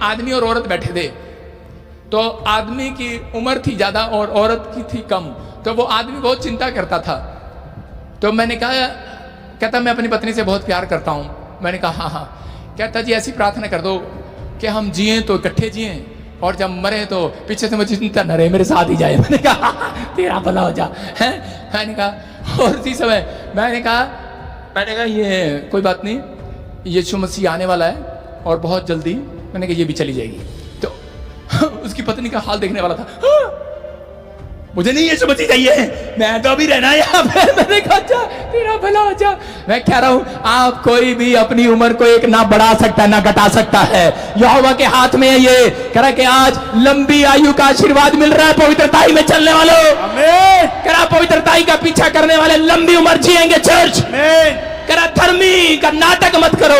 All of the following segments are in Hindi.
आदमी और औरत बैठे थे, तो आदमी की उम्र थी ज्यादा और औरत की थी कम। तो वो आदमी बहुत चिंता करता था। तो मैंने कहा, कहता मैं अपनी पत्नी से बहुत प्यार करता हूँ। मैंने कहा हाँ हाँ। कहता जी ऐसी प्रार्थना कर दो कि हम जिए तो इकट्ठे जिए और जब मरे तो पीछे से मुझे चिंता न रहे, मेरे साथ ही जाए। मैंने कहा तेरा भला हो जा है। मैंने कहा और उसी समय मैंने कहा ये कोई बात नहीं, यीशु मसीह आने वाला है और बहुत जल्दी। मैंने कहा ये भी चली जाएगी। तो उसकी पत्नी का हाल देखने वाला था। मुझे नहीं यीशु मसीह चाहिए, मैं तो अभी रहना है यहाँ पे। मैंने कहा जा तेरा भला हो जा। मैं कह रहा हूँ आप कोई भी अपनी उम्र को एक ना बढ़ा सकता है ना घटा सकता है। यहोवा के हाथ में है ये। कह रहा कि आज लंबी आयु का आशीर्वाद मिल रहा है पवित्रताई में चलने वालों। कह रहा पवित्रताई का पीछा करने वाले लंबी उम्र जिएंगे चर्च। कह रहा धर्मी का नाटक मत करो,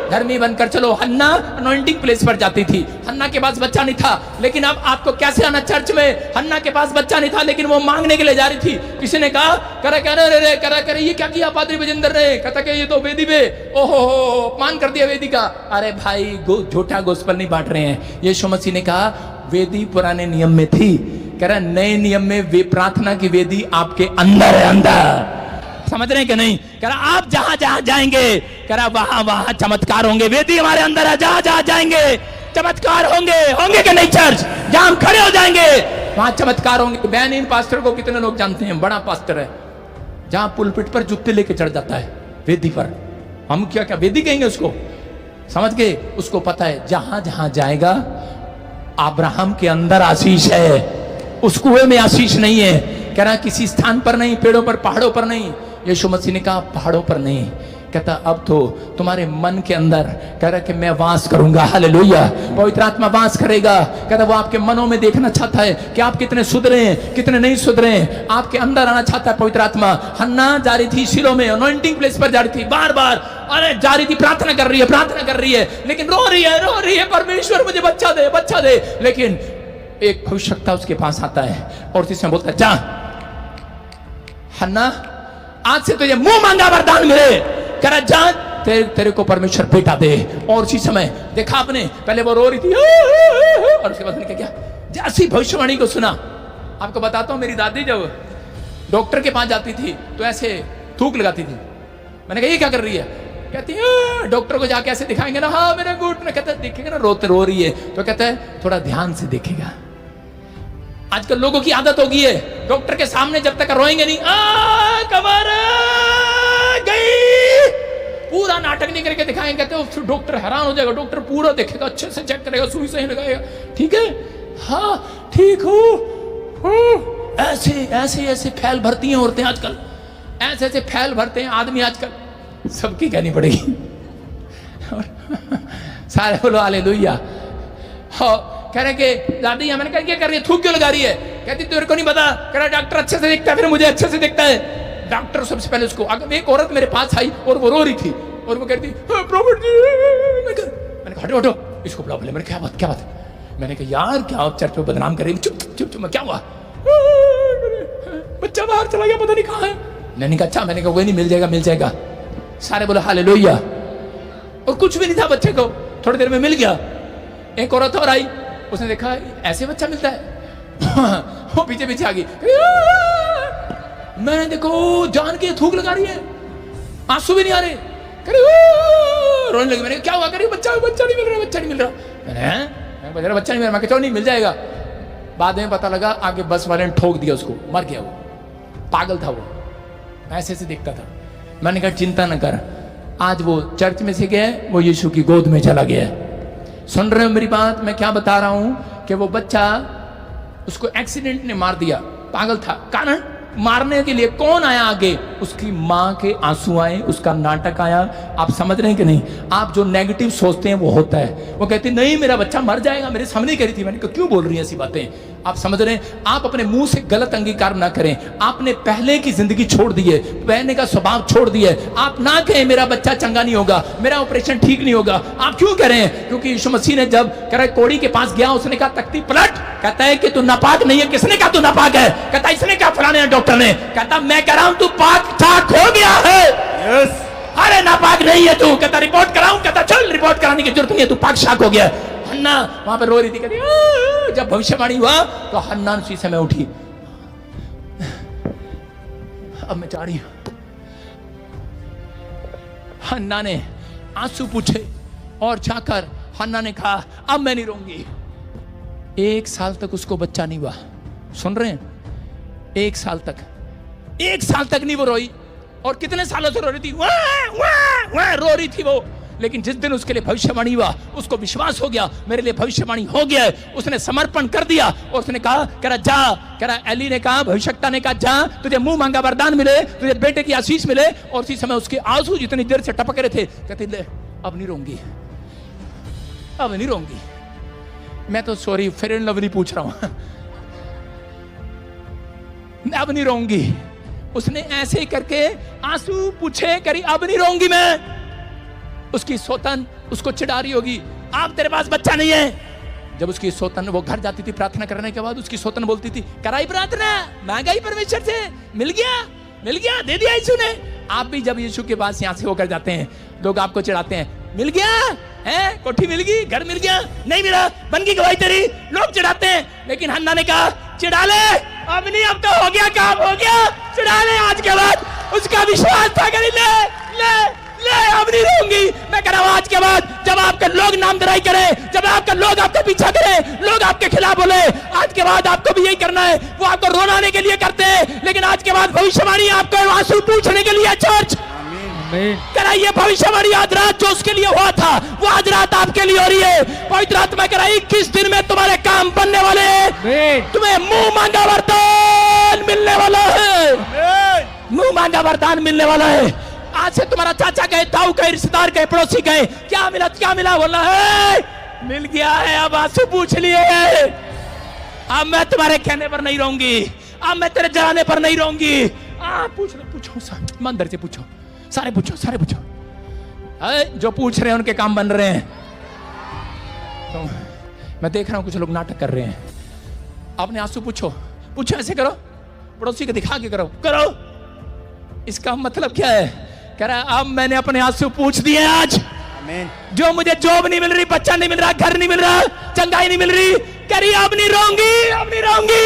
धर्मी बनकर चलो। हन्ना अनॉइंटिंग प्लेस पर जाती थी, हन्ना के पास बच्चा नहीं था, लेकिन अब आपको कैसे आना चर्च में। हन्ना के पास बच्चा नहीं था लेकिन वो मांगने के लिए जा रही थी। किसी ने कहा करा ये क्या किया पादरी बजेंद्र ने। कहता कि ये तो वेदी पे ओहो अपमान कर दिया वेदी का। अरे भाई झूठा गोस्पल नहीं बांट रहे हैं। यीशु मसीह ने कहा वेदी पुराने नियम में थी, कह रहा नए नियम में वे प्रार्थना की वेदी आपके अंदर है, अंदर। समझ रहे हैं कि नहीं। कह रहा आप जहां जहां जाएंगे, कह रहा वहां वहां चमत्कार होंगे। वेदी हमारे अंदर है, जहां जहां जाएंगे चमत्कार होंगे कि नहीं। चर्च जहां हम खड़े हो जाएंगे वहां चमत्कार होंगे। बैनिन पास्टर को कितने लोग जानते हैं, बड़ा पास्टर है, जहां पुलपिट पर जूते लेके चढ़ जाता है वेदी पर। हम क्या क्या वेदी कहेंगे उसको, समझ गए। उसको पता है जहां जहां जाएगा अब्राहम के अंदर आशीष है, उस कुएं में आशीष नहीं है। कह रहा किसी स्थान पर नहीं, पेड़ों पर पहाड़ों पर नहीं। यीशु मसीह ने कहा पहाड़ों पर नहीं, कहता अब तो तुम्हारे मन के अंदर। कह रहा कि मैं वास करूंगा। हालेलुया। पवित्र आत्मा वास करेगा। कहता वो आपके मनों में देखना चाहता है कि आप कितने सुधरे हैं कितने नहीं सुधरे हैं। आपके अंदर आना चाहता है पवित्र आत्मा। हन्ना जा रही थी शिलो में, अनॉइंटिंग प्लेस पर जा रही थी, बार बार अरे जा रही थी, प्रार्थना कर रही है लेकिन रो रही है परमेश्वर मुझे बच्चा दे। लेकिन एक भविष्यवक्ता उसके पास आता है और जिसमें बोलता है जा हन्ना आज से तुझे मुंह मांगा वरदान मिले। कह रहा जा तेरे को परमेश्वर बेटा दे। और उसी समय देखा आपने, पहले वो रो रही थी और उसके बाद ने क्या जैसी भविष्यवाणी को सुना। आपको बताता हूं, मेरी दादी जब डॉक्टर के पास जाती थी तो ऐसे थूक लगाती थी। मैंने कहा ये क्या कर रही है। कहती है डॉक्टर को जाके ऐसे दिखाएंगे ना, हाँ मेरे घुटने। कहता है देखेगा ना रो रही है तो कहता है थोड़ा ध्यान से देखेगा। आजकल लोगों की आदत हो गई है डॉक्टर के सामने जब तक रोएंगे नहीं, कमर गई, पूरा नाटक नहीं करके दिखाएंगे तो डॉक्टर हैरान हो जाएगा। डॉक्टर पूरा देखेगा, अच्छे से चेक करेगा, सुई सही लगाएगा, ठीक है हाँ ठीक हो। ऐसे फैल भरती हैं औरतें आजकल, ऐसे फैल भरते हैं आदमी आजकल। सबकी कहनी पड़ेगी। सारे बोलो हालेलुया। कह रहे कि दादी मैंने कहा क्या कर रही है, थूक क्यों लगा रही है। कहती तेरे को नहीं पता। कह रहा डॉक्टर अच्छे से देखता है, फिर मुझे अच्छे से देखता है। डॉक्टर सबसे पहले उसको, अगर एक औरत मेरे पास आई और वो रो रही थी और वो कहती प्रॉफिट जी। मैंने कहा हटो इसको बुला। बोले मैंने क्या बात। मैंने कहा यार क्या आप चर्च में बदनाम कर रही। चुप क्या हुआ। बच्चा बाहर चला गया, पता नहीं कहाँ है। मैंने कहा अच्छा। मैंने कहा कोई नहीं, मिल जाएगा। सारे बोले हालेलुया। और कुछ भी नहीं था बच्चे को, थोड़ी देर में मिल गया। एक औरत और आई, उसने देखा ऐसे बच्चा मिलता है। वो पीछे आ गई। मैंने देखो जान के थूक लगा रही है, आंसू भी नहीं आ रहे, रोने लगी। मैंने क्या हुआ। करी बच्चा नहीं मिल रहा। मैंने बच्चा नहीं मिल रहा। मैं नहीं मिल जाएगा। बाद में पता लगा आगे बस वाले ने ठोक दिया उसको, मर गया। वो पागल था, वो ऐसे देखता था। मैंने कहा चिंता न कर, आज वो चर्च में से गया, वो यीशु की गोद में चला गया। सुन रहे हो मेरी बात। मैं क्या बता रहा हूं कि वो बच्चा उसको एक्सीडेंट ने मार दिया, पागल था। कारण मारने के लिए कौन आया आगे, उसकी मां के आंसू आए, उसका नाटक आया। आप समझ रहे हैं कि नहीं। आप जो नेगेटिव सोचते हैं वो होता है। वो कहती नहीं मेरा बच्चा मर जाएगा, मेरे सामने कह रही थी। मैंने कहा क्यों बोल रही है ऐसी बातें। आप समझ रहे हैं। आप अपने मुंह से गलत अंगीकार ना करें। आपने पहले की जिंदगी छोड़ दी है, पहले का स्वभाव छोड़ दिया है। आप ना कहें मेरा बच्चा चंगा नहीं होगा, मेरा ऑपरेशन ठीक नहीं होगा। आप क्यों कह रहे हैं। क्योंकि यीशु मसीह ने जब कह रहा कोड़ी के पास गया, उसने कहा तख्ती पलट। कहता है कि तू नापाक नहीं है। किसने कहा तू नापाक है। कहता इसने कहा फलाने डॉक्टर ने। कहता मैं कह रहा हूं तू पाक ठाक हो गया है। अरे नापाक नहीं है तू। कहता रिपोर्ट कराऊं। कहता चल रिपोर्ट कराने की जरूरत नहीं है, तू पाक शाक हो गया। हन्ना वहां पर रो रही थी, कहती "आह!" जब भविष्यवाणी हुआ तो हन्ना उसी समय उठी, अब मैं जा रही हूं। हन्ना ने आंसू पूछे और जाकर हन्ना ने कहा अब मैं नहीं रोऊंगी। 1 साल तक उसको बच्चा नहीं हुआ। सुन रहे हैं? 1 साल तक नहीं वो रोई। और कितने सालों से रो रही थी, वाह वाह वाह रो रही थी वो। लेकिन जिस दिन उसके लिए भविष्यवाणी हुआ, उसको विश्वास हो गया मेरे लिए भविष्यवाणी हो गया है, उसने समर्पण कर दिया और उसने कहा, कह रहा जा, कह रहा एली ने कहा, भविष्यवक्ता ने कहा जा, तुझे मुंह मांगा वरदान मिले, तुझे बेटे की आशीष मिले। और उसी समय उसके आंसू जितनी देर से टपक रहे थे, कहते ले अब नहीं रोऊंगी, अब नहीं रोऊंगी। मैं तो सॉरी फेयर एंड लवली पूछ रहा हूं, अब नहीं रोऊंगी। उसने ऐसे ही करके आंसू पूछे, करी अब नहीं रोऊंगी मैं। उसकी सौतन उसको चिढ़ा रही होगी, आप तेरे पास बच्चा नहीं है। जब उसकी सौतन वो घर जाती थी प्रार्थना करने के बाद, उसकी सौतन बोलती थी कराई प्रार्थना, मांगा ही परमेश्वर से, मिल गया दे दिया यीशु ने। आप भी जब यीशु के पास यहां से होकर जाते हैं, लोग आपको चिढ़ाते हैं, मिल गया है, कोठी मिल गई, घर मिल गया, नहीं मिला, बन गई गवाही तेरी, लोग चिढ़ाते हैं। लेकिन हन्ना ने कहा चिढ़ा ले, अब नहीं, अब तो हो गया काम, हो गया, चिढ़ा ले। आज के बाद उसका विश्वास था, ले ले ले, अब नहीं रहूंगी। मैं कह रहा हूं आज के बाद जब आपके लोग नामधराई करें, जब आपके लोग आपका पीछा करें, लोग आपके खिलाफ बोले, आज के बाद आपको भी यही करना है। वो आपको रोनाने के लिए करते हैं, लेकिन आज के बाद भविष्यवाणी आपको आंसू पूछने के लिए। चर्च कह रहा ये भविष्यवाणी आज रात जो उसके लिए हुआ था, वो आज रात आपके लिए हो रही है। पवित्र आत्मा कह रहा 21 दिन में तुम्हारे काम बनने वाले हैं। तुम्हें मुंह मांगा वरदान मिलने वाला है, मुंह मांगा वरदान मिलने वाला है। आज से तुम्हारा चाचा गए, ताऊ गए, रिश्तेदार गए, पड़ोसी गए, क्या मिला बोला है, मिल गया है, अब आंसू पूछ लिए है। अब मैं तुम्हारे कहने पर नहीं रहूंगी, अब मैं तेरे जलाने पर नहीं रहूंगी। पूछो मंदिर से पूछो, सारे पूछो जो पूछ रहे हैं उनके काम बन रहे हैं। तो मैं देख रहा हूं कुछ लोग नाटक कर रहे हैं। अपने आंसू पूछो, ऐसे करो, पड़ोसी को दिखा के करो। इसका मतलब क्या है? कह रहा अब मैंने अपने आंसू पूछ दिए। आज जो मुझे जॉब नहीं मिल रही, बच्चा नहीं मिल रहा, घर नहीं मिल रहा, चंगाई नहीं मिल रही, कह रही अब नहीं रहूंगी,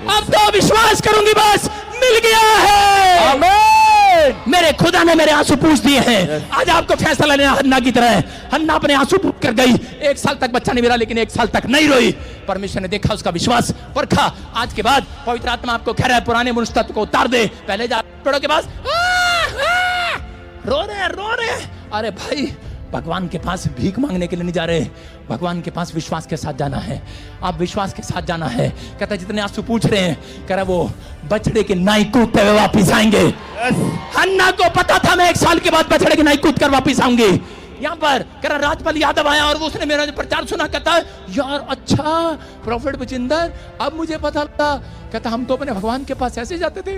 अब तो विश्वास करूंगी, बस मिल गया है। आमीन। मेरे खुदा ने मेरे आंसू पूछ दिए हैं। आज आपको फैसला लेना हन्ना की तरह है। हन्ना अपने आंसू पूछ कर गई, 1 साल तक बच्चा नहीं मिला, लेकिन 1 साल तक नहीं रोई। परमेश्वर ने देखा, उसका विश्वास परखा। आज के बाद पवित्र आत्मा आपको कह रहा है पुराने मनुष्य तत्व को उतार दे। पहले जा पेड़ों के पास रो रहे। अरे भाई, भगवान के पास भीख मांगने के लिए नहीं जा रहे, भगवान के पास विश्वास के साथ जाना है। आप विश्वास के साथ जाना है। कहता है जितने आंसू पूछ रहे हैं, कह रहा वो बछड़े के नाई कूदते हुए वापिस आएंगे। हन्ना को पता था मैं 1 साल के बाद बछड़े के नाई कूद कर वापिस आऊंगी। यहाँ पर कह रहा राजपाल यादव आया और वो उसने मेरा प्रचार सुना। कहता यार अच्छा प्रॉफिट बचिंदर, अब मुझे पता लगा। कहता हम तो अपने भगवान के पास ऐसे जाते थे।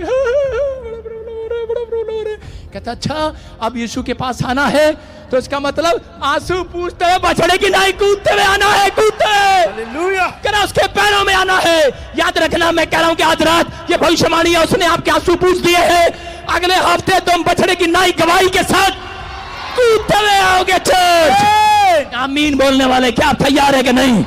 कहता अच्छा अब यीशु के पास आना है, तो इसका मतलब आंसू पूछते हुए बछड़े की नाई कूदते हुए आना है, कहना उसके पैरों में आना है। याद रखना, मैं कह रहा हूं कि आज रात ये भविष्यवाणी है, उसने आपके आंसू पूछ दिए हैं। अगले हफ्ते तुम बछड़े की नाई गवाही के साथ कूदते हुए आओगे। चर्च आमीन बोलने वाले क्या आप तैयार है कि नहीं?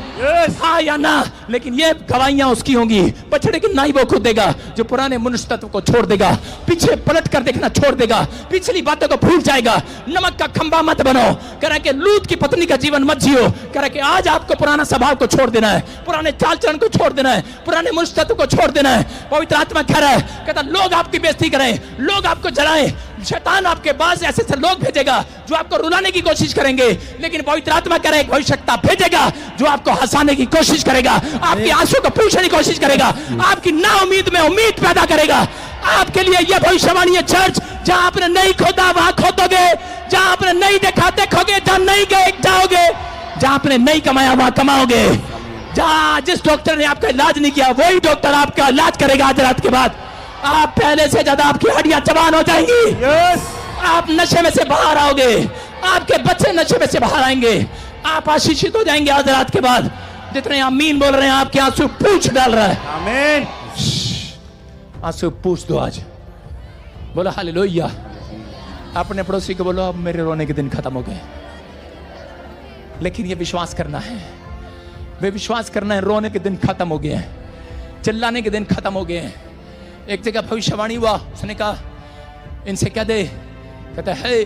हाँ या ना? लेकिन ये गवाहियां उसकी होंगी। बछड़े की नाई वो कूदेगा जो पुराने मनुष्य तत्व को छोड़ देगा, पीछे पलट कर देखना छोड़ देगा, पिछली बातों को भूल जाएगा। नमक का खंबा मत बनो। कह रहा कि लूत की पत्नी का जीवन मत जियो। कह रहा कि आज आपको पुराना स्वभाव को छोड़ देना है, पुराने चाल चलन को छोड़ देना है, पुराने मनुष्य तत्व को छोड़ देना है। पवित्र आत्मा कह रहा है, कहता लोग आपकी बेइज्जती करें, लोग आपको जलाएं, शैतान आपके पास ऐसे लोग भेजेगा जो आपको रुलाने की कोशिश करेंगे, लेकिन पवित्र आत्मा कह रहा है भविष्यवक्ता भेजेगा जो आपको हंसाने की कोशिश करेगा, आपके आंसू को पूछने की कोशिश करेगा, आपकी ना उम्मीद में उम्मीद पैदा करेगा। आपके लिए यह भविष्यवाणी है चर्च। जहां आपने नहीं खोदा वहां खोदोगे, जहां आपने नहीं देखा देखोगे, जहां नहीं गए जाओगे, जहां आपने नहीं कमाया वहां कमाओगे। जहां जिस डॉक्टर ने आपका इलाज नहीं किया वही डॉक्टर आपका इलाज करेगा। आज रात के बाद आप पहले से ज्यादा आपकी हड्डियां जवान हो जाएंगी। आप नशे में से बाहर आओगे, आपके बच्चे नशे में से बाहर आएंगे, आप आशीषित हो जाएंगे। आज रात के बाद जितने आमीन बोल रहे हैं आपके आंसू पूछ डाल रहा है। आमीन। आंसू पूछ दो आज, बोलो हालेलुया। अपने पड़ोसी को बोलो अब मेरे रोने के दिन खत्म हो गए। लेकिन ये विश्वास करना है वे विश्वास करना है रोने के दिन खत्म हो गए हैं, चिल्लाने के दिन खत्म हो गए हैं। एक जगह भविष्यवाणी हुआ, उसने कहा इनसे क्या दे, कहता है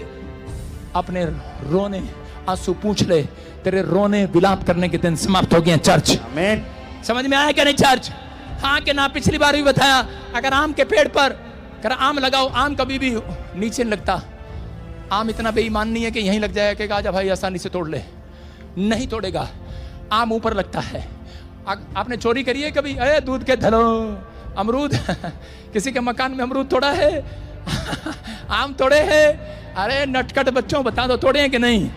अपने रोने आंसू पूछ ले, तेरे रोने विलाप करने के दिन समाप्त हो गए हैं। चर्च आमीन। समझ में आया क्या नहीं चर्च? हाँ कि ना? पिछली बार भी बताया, अगर आम के पेड़ पर कर आम लगाओ, आम कभी भी नीचे नहीं लगता। आम इतना बेईमान नहीं है कि यहीं लग जाएगा कि आजा भाई आसानी से तोड़ ले, नहीं तोड़ेगा, आम ऊपर लगता है। आपने चोरी करी है कभी? अरे दूध के धलो अमरूद किसी के मकान में अमरूद तोड़ा है आम तोड़े हैं? अरे नटखट बच्चों बता दो तोड़े हैं कि नहीं?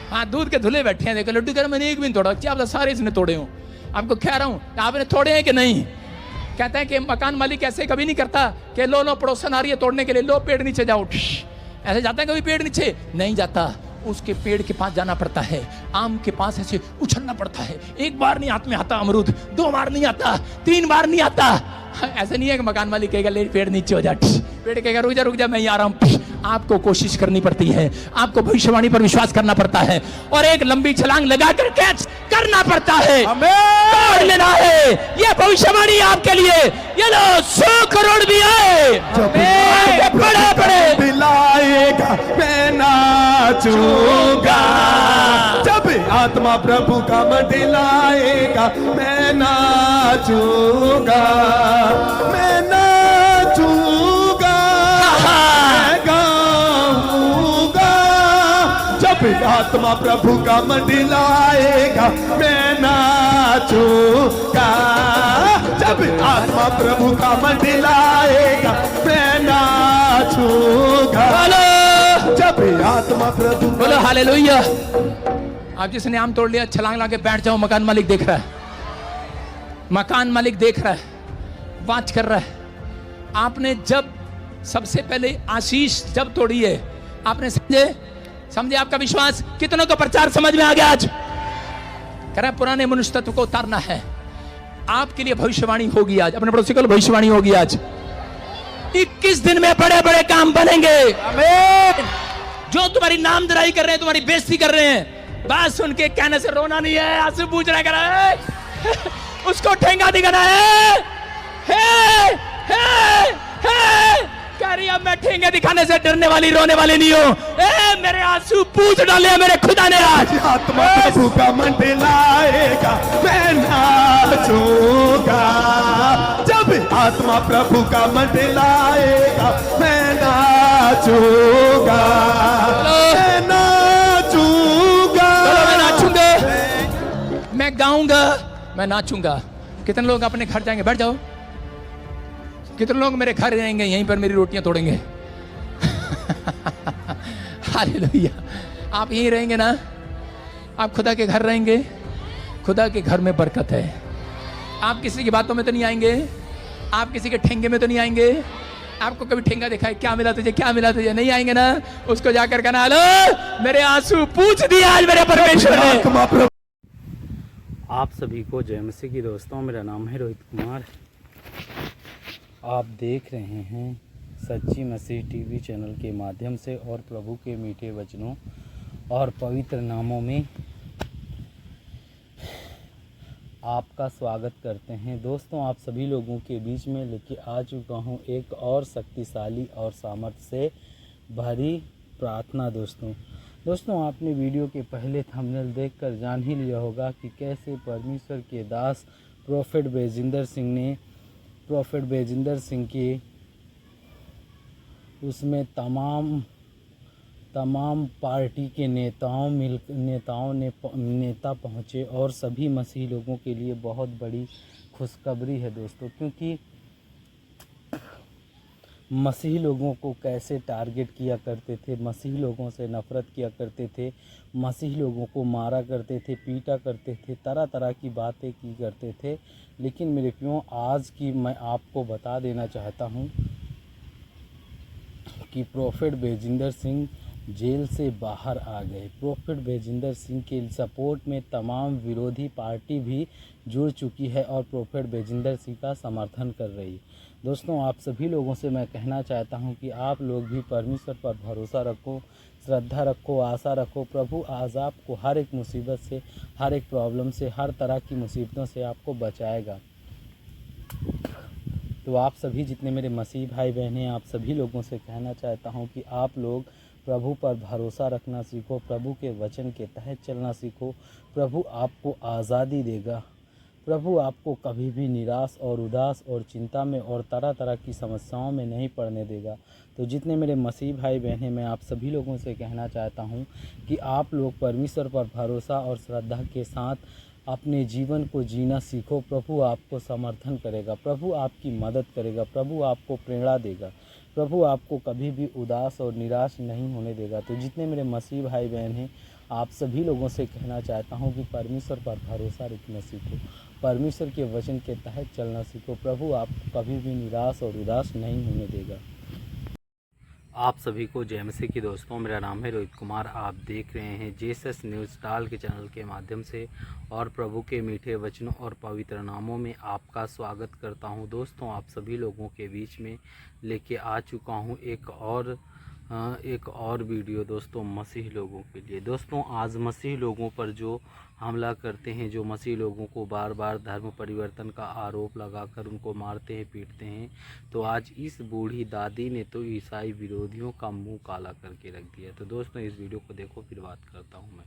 हाँ, दूध के धुले बैठे हैं, देखो लड्डू कर मैंने एक भी नहीं तोड़ा, क्या पता सारे इसने तोड़े हों। आपको कह रहा हूँ आपने तोड़े हैं कि नहीं? कहते हैं कि मकान मालिक ऐसे कभी नहीं करता कि लो लो पड़ोसन आ रही है तोड़ने के लिए, लो पेड़ नीचे जाओ, ऐसे जाता है कभी पेड़ नीचे? नहीं जाता, उसके पेड़ के पास जाना पड़ता है, आम के पास ऐसे उछलना पड़ता है। एक बार नहीं हाथ में आता अमरूद, 2 बार नहीं आता, 3 बार नहीं आता। ऐसे नहीं है कि मकान मालिक कहेगा ले पेड़ नीचे हो जा, पेड़ कहेगा रुक जा मैं ही आ रहा हूँ। आपको कोशिश करनी पड़ती है, आपको भविष्यवाणी पर विश्वास करना पड़ता है और एक लंबी छलांग लगा कर कैच करना पड़ता है, तोड़ लेना है। ये भविष्यवाणी आपके लिए, ये लो 100 करोड़ भी आए बड़े बड़े दिलाएगा मैं नाचूंगा, जब आत्मा प्रभु का मंडिलाएगा मैं नाचूंगा, मैं नाचूंगा, मैं गाऊंगा, जब आत्मा प्रभु का मंडिलाएगा मैं नाचूंगा, जब आत्मा प्रभु का मंडिलाएगा मैं नाचूंगा, जब आत्मा प्रभु। बोलो हालेलुया। आप जिसने आम तोड़ लिया छलांग लाके बैठ जाओ, मकान मालिक देख रहा है, मकान मालिक देख रहा है, वाच कर रहा है। आपने जब सबसे पहले आशीष जब तोड़ी है, आपने समझे आपका विश्वास कितनों को प्रचार समझ में आ गया? आज कह रहा पुराने मनुष्य तत्व को उतारना है। आपके लिए भविष्यवाणी होगी आज, अपने पड़ोसी को भविष्यवाणी होगी आज। 21 दिन में बड़े बड़े काम बनेंगे। आमीन। जो तुम्हारी नामधराई कर रहे हैं, तुम्हारी बेइज्जती कर रहे हैं, बस उनके कहने से रोना नहीं है, आंसू पूछना कर रहा है उसको ठेंगा दिखाना है। कह रही अब मैं ठेंगे दिखाने से डरने वाली रोने वाली नहीं हूं। मेरे आंसू पूछ डाले मेरे खुदा ने आज। आत्मा प्रभु का मंडलाएगा मैं नाचूंगा, जब आत्मा प्रभु का मंडलाएगा मैं नाचूंगा, मैं नाचूंगा, मैं नाचूंगा, मैं गाऊंगा, मैं नाचूंगा। कितने लोग अपने घर जाएंगे? बैठ जाओ। कितने लोग मेरे घर रहेंगे, यहीं पर मेरी रोटियां तोड़ेंगे हालेलुया। आप यहीं रहेंगे ना? आप खुदा के घर रहेंगे, खुदा के घर में बरकत है। आप किसी की बातों में तो नहीं आएंगे, आप किसी के ठेंगे में तो नहीं आएंगे। आपको कभी ठेंगा देखा है? क्या मिला तुझे, क्या मिला तुझे? नहीं आएंगे ना? उसको जाकर कहना हेलो मेरे आंसू पूछ दिया आज मेरे परमेश्वर ने। आप सभी को जय मसीह की दोस्तों, मेरा नाम है रोहित कुमार। आप देख रहे हैं सच्ची मसीह टीवी चैनल के माध्यम से और प्रभु के मीठे वचनों और पवित्र नामों में आपका स्वागत करते हैं। दोस्तों, आप सभी लोगों के बीच में लेके आ चुका हूं एक और शक्तिशाली और सामर्थ्य से भरी प्रार्थना। दोस्तों आपने वीडियो के पहले थंबनेल देखकर जान ही लिया होगा कि कैसे परमेश्वर के दास प्रोफेट बेजिंदर सिंह के उसमें तमाम पार्टी के नेता पहुँचे और सभी मसीही लोगों के लिए बहुत बड़ी खुशखबरी है दोस्तों, क्योंकि मसीही लोगों को कैसे टारगेट किया करते थे, मसीही लोगों से नफ़रत किया करते थे, मसीही लोगों को मारा करते थे, पीटा करते थे, तरह तरह की बातें की करते थे। लेकिन मेरे प्रियो, आज की मैं आपको बता देना चाहता हूं कि प्रोफेट बेजिंदर सिंह जेल से बाहर आ गए। प्रोफेट बेजिंदर सिंह के सपोर्ट में तमाम विरोधी पार्टी भी जुड़ चुकी है और प्रोफेट बेजिंदर सिंह का समर्थन कर रही है। दोस्तों, आप सभी लोगों से मैं कहना चाहता हूं कि आप लोग भी परमेश्वर पर भरोसा रखो, श्रद्धा रखो, आशा रखो। प्रभु आज आपको हर एक मुसीबत से, हर एक प्रॉब्लम से, हर तरह की मुसीबतों से आपको बचाएगा। तो आप सभी जितने मेरे मसीह भाई बहन हैं, आप सभी लोगों से कहना चाहता हूं कि आप लोग प्रभु पर भरोसा रखना सीखो, प्रभु के वचन के तहत चलना सीखो। प्रभु आपको आज़ादी देगा। प्रभु आपको कभी भी निराश और उदास और चिंता में और तरह तरह की समस्याओं में नहीं पड़ने देगा। तो जितने मेरे मसीह भाई बहन हैं, मैं आप सभी लोगों से कहना चाहता हूं कि आप लोग परमेश्वर पर भरोसा और श्रद्धा के साथ अपने जीवन को जीना सीखो। प्रभु आपको समर्थन करेगा, प्रभु आपकी मदद करेगा, प्रभु आपको प्रेरणा देगा, प्रभु आपको कभी भी उदास और निराश नहीं होने देगा। तो जितने मेरे मसीह भाई बहन हैं, आप सभी लोगों से कहना चाहता हूं कि परमेश्वर पर भरोसा रखना सीखो, परमेश्वर के वचन के तहत चलना सीखो। प्रभु आपको कभी भी निराश और उदास नहीं होने देगा। आप सभी को जय मसीह की दोस्तों, मेरा नाम है रोहित कुमार। आप देख रहे हैं जेसस न्यूज़ टाल के चैनल के माध्यम से, और प्रभु के मीठे वचनों और पवित्र नामों में आपका स्वागत करता हूं। दोस्तों, आप सभी लोगों के बीच में लेके आ चुका हूं एक और वीडियो दोस्तों, मसीह लोगों के लिए। दोस्तों, आज मसीह लोगों पर जो हमला करते हैं, जो मसीह लोगों को बार बार धर्म परिवर्तन का आरोप लगाकर उनको मारते हैं, पीटते हैं, तो आज इस बूढ़ी दादी ने तो ईसाई विरोधियों का मुंह काला करके रख दिया। तो दोस्तों, इस वीडियो को देखो, फिर बात करता हूं मैं।